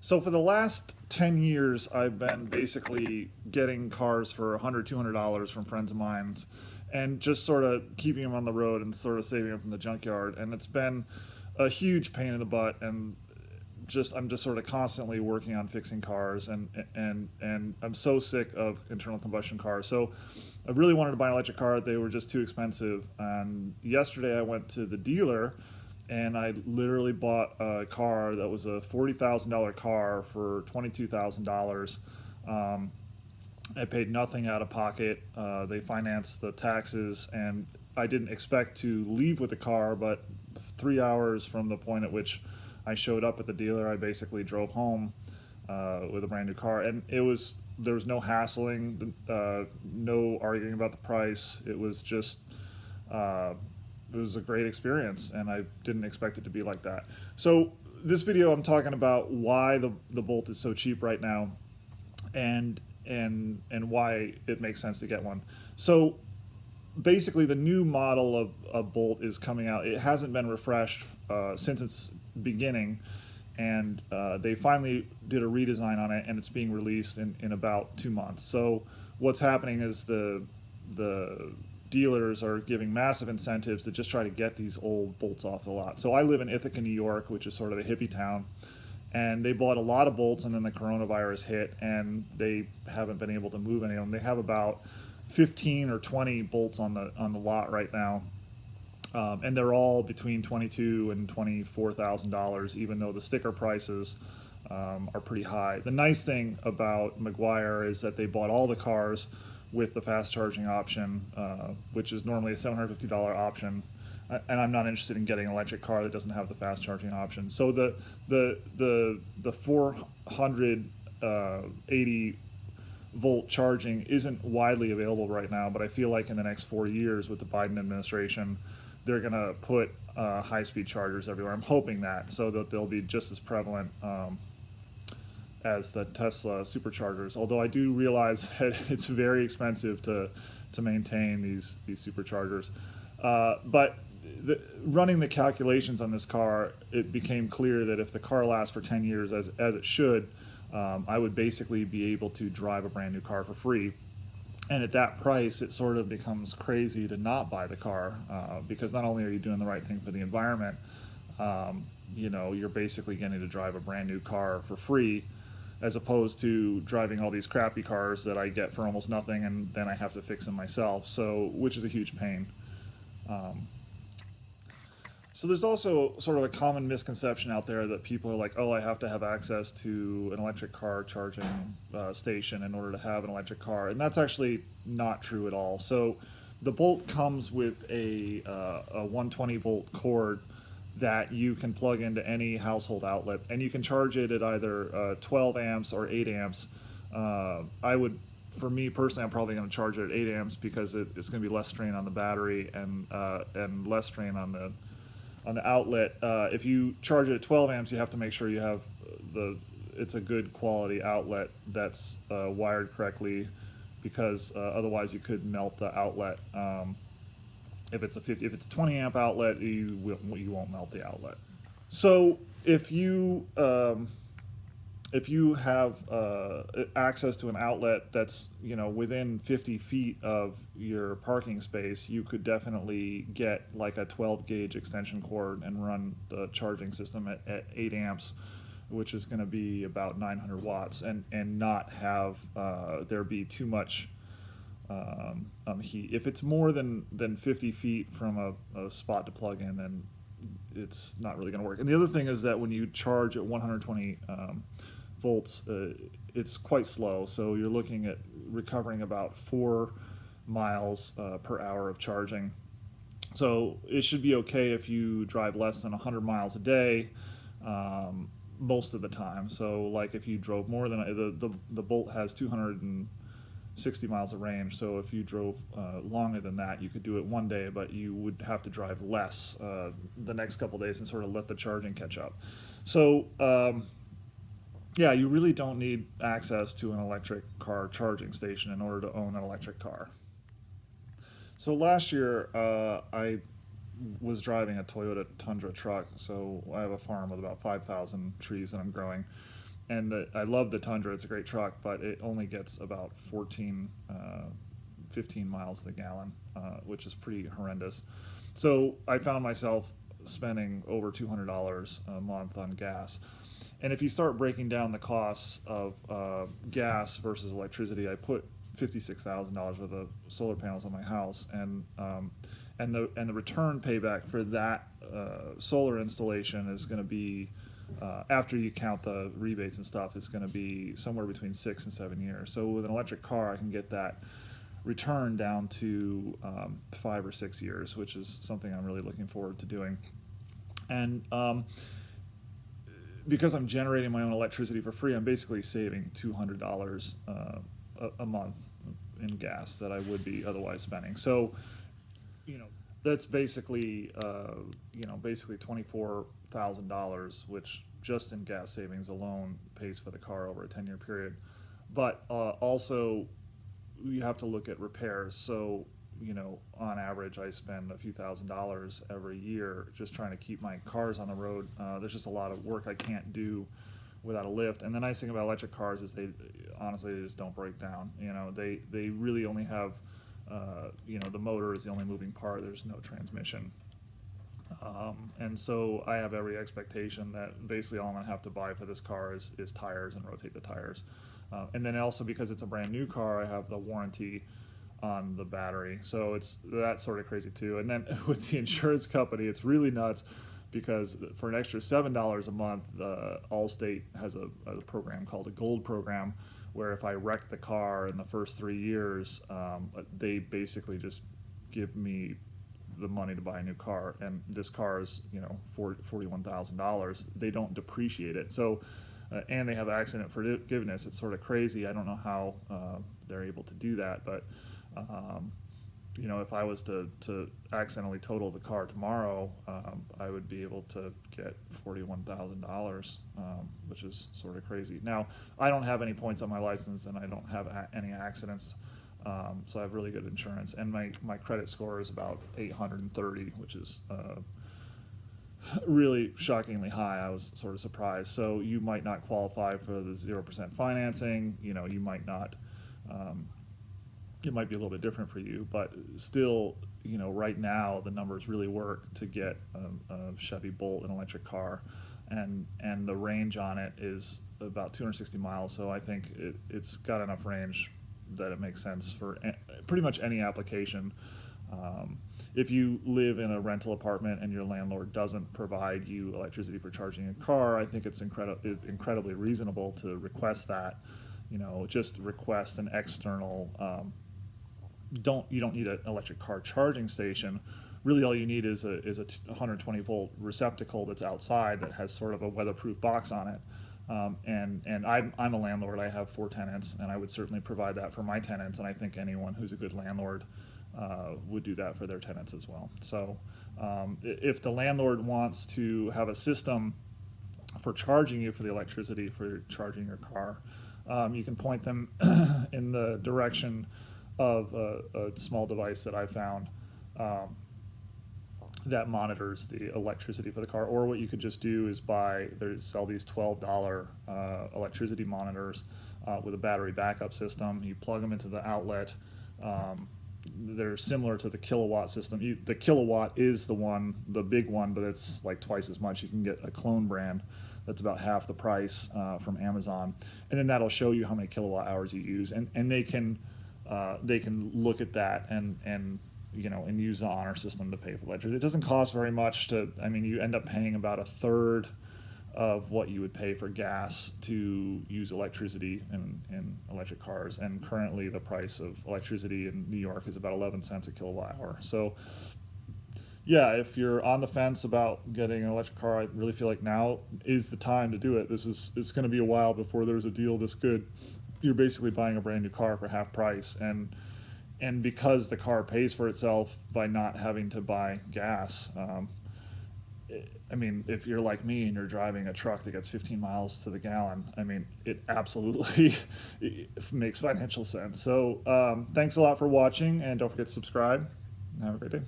So for the last 10 years, I've been basically getting cars for $100, $200 from friends of mine and just sort of keeping them on the road and sort of saving them from the junkyard. And it's been a huge pain in the butt, and I'm just sort of constantly working on fixing cars, and I'm so sick of internal combustion cars. So I really wanted to buy an electric car. They were just too expensive. And yesterday I went to the dealer and I literally bought a car that was a $40,000 car for $22,000. I paid nothing out of pocket. They financed the taxes, and I didn't expect to leave with the car, but 3 hours from the point at which I showed up at the dealer, I basically drove home with a brand new car, and there was no hassling, no arguing about the price. It was just it was a great experience, and I didn't expect it to be like that. So this video, I'm talking about why the Bolt is so cheap right now, and why it makes sense to get one. So basically, the new model of Bolt is coming out. It hasn't been refreshed since its beginning, and they finally did a redesign on it, and it's being released in about 2 months. So what's happening is the dealers are giving massive incentives to just try to get these old Bolts off the lot. So I live in Ithaca, New York, which is sort of a hippie town, and they bought a lot of Bolts, and then the coronavirus hit, and they haven't been able to move any of them. They have about 15 or 20 Bolts on the lot right now, and they're all between $22,000 and $24,000, even though the sticker prices are pretty high. The nice thing about McGuire is that they bought all the cars with the fast charging option, which is normally a $750 option, and I'm not interested in getting an electric car that doesn't have the fast charging option. So the 480 volt charging isn't widely available right now, but I feel like in the next 4 years with the Biden administration, they're going to put high-speed chargers everywhere. I'm hoping that, so that they'll be just as prevalent as the Tesla superchargers. Although I do realize that it's very expensive to maintain these superchargers. But running the calculations on this car, it became clear that if the car lasts for 10 years as it should, I would basically be able to drive a brand new car for free. And at that price, it sort of becomes crazy to not buy the car, because not only are you doing the right thing for the environment, you're basically getting to drive a brand new car for free, as opposed to driving all these crappy cars that I get for almost nothing, and then I have to fix them myself, which is a huge pain. So there's also sort of a common misconception out there that people are like, oh, I have to have access to an electric car charging station in order to have an electric car, and that's actually not true at all. So the Bolt comes with a 120 volt cord that you can plug into any household outlet, and you can charge it at either 12 amps or 8 amps. For me personally, I'm probably going to charge it at 8 amps because it's going to be less strain on the battery and less strain on the outlet. If you charge it at 12 amps, you have to make sure you have it's a good quality outlet that's wired correctly, because otherwise you could melt the outlet. If it's a 20 amp outlet, you won't melt the outlet. So if you have access to an outlet that's within 50 feet of your parking space, you could definitely get like a 12 gauge extension cord and run the charging system at 8 amps, which is going to be about 900 watts, and not have there be too much heat. If it's more than 50 feet from a spot to plug in, then it's not really going to work. And the other thing is that when you charge at 120 volts, it's quite slow, so you're looking at recovering about 4 miles per hour of charging. So it should be okay if you drive less than 100 miles a day most of the time. So like if you drove more than the Bolt has 260 miles of range, so if you drove longer than that, you could do it one day, but you would have to drive less the next couple days and sort of let the charging catch up. So yeah, you really don't need access to an electric car charging station in order to own an electric car. So last year, I was driving a Toyota Tundra truck. So I have a farm with about 5,000 trees that I'm growing. And I love the Tundra. It's a great truck, but it only gets about 15 miles to the gallon, which is pretty horrendous. So I found myself spending over $200 a month on gas. And if you start breaking down the costs of gas versus electricity, I put $56,000 worth of solar panels on my house, and the return payback for that solar installation is going to be, after you count the rebates and stuff, is going to be somewhere between 6 and 7 years. So with an electric car, I can get that return down to 5 or 6 years, which is something I'm really looking forward to doing. And because I'm generating my own electricity for free, I'm basically saving $200 a month in gas that I would be otherwise spending. So, that's basically basically $24,000, which just in gas savings alone pays for the car over a 10-year period. But also, you have to look at repairs. So, on average, I spend a few $1,000s every year just trying to keep my cars on the road. There's just a lot of work I can't do without a lift. And the nice thing about electric cars is they just don't break down. They really only have, the motor is the only moving part. There's no transmission. And so I have every expectation that basically all I'm going to have to buy for this car is tires and rotate the tires. And then also, because it's a brand new car, I have the warranty on the battery. So that's sort of crazy too. And then with the insurance company, it's really nuts, because for an extra $7 a month, Allstate has a program called a Gold program, where if I wreck the car in the first 3 years, they basically just give me the money to buy a new car. And this car is, $41,000. They don't depreciate it. So, and they have accident forgiveness. It's sort of crazy. I don't know how they're able to do that, but if I was to accidentally total the car tomorrow, I would be able to get $41,000, which is sort of crazy. Now, I don't have any points on my license, and I don't have any accidents, so I have really good insurance. And my credit score is about 830, which is really shockingly high. I was sort of surprised. So you might not qualify for the 0% financing. You might not. It might be a little bit different for you, but still, right now the numbers really work to get a Chevy Bolt, an electric car, and the range on it is about 260 miles. So I think it's got enough range that it makes sense for pretty much any application. If you live in a rental apartment and your landlord doesn't provide you electricity for charging a car, I think it's incredibly reasonable to request that. Just request an external. You don't need an electric car charging station. Really, all you need is a 120 volt receptacle that's outside that has sort of a weatherproof box on it. And I'm a landlord. I have 4 tenants, and I would certainly provide that for my tenants. And I think anyone who's a good landlord would do that for their tenants as well. So if the landlord wants to have a system for charging you for the electricity for charging your car, you can point them in the direction of a small device that I found that monitors the electricity for the car. Or what you could just do is sell these $12 electricity monitors with a battery backup system. You plug them into the outlet. They're similar to the kilowatt system. The kilowatt is the big one, but it's like twice as much. You can get a clone brand that's about half the price from Amazon, and then that'll show you how many kilowatt hours you use, and they can look at that and use the honor system to pay for electricity. It doesn't cost very much you end up paying about a third of what you would pay for gas to use electricity in electric cars. And currently the price of electricity in New York is about 11 cents a kilowatt hour. So yeah, if you're on the fence about getting an electric car, I really feel like now is the time to do it. It's going to be a while before there's a deal this good. You're basically buying a brand new car for half price, and because the car pays for itself by not having to buy gas. If you're like me and you're driving a truck that gets 15 miles to the gallon, it absolutely makes financial sense. So thanks a lot for watching, and don't forget to subscribe. Have a great day.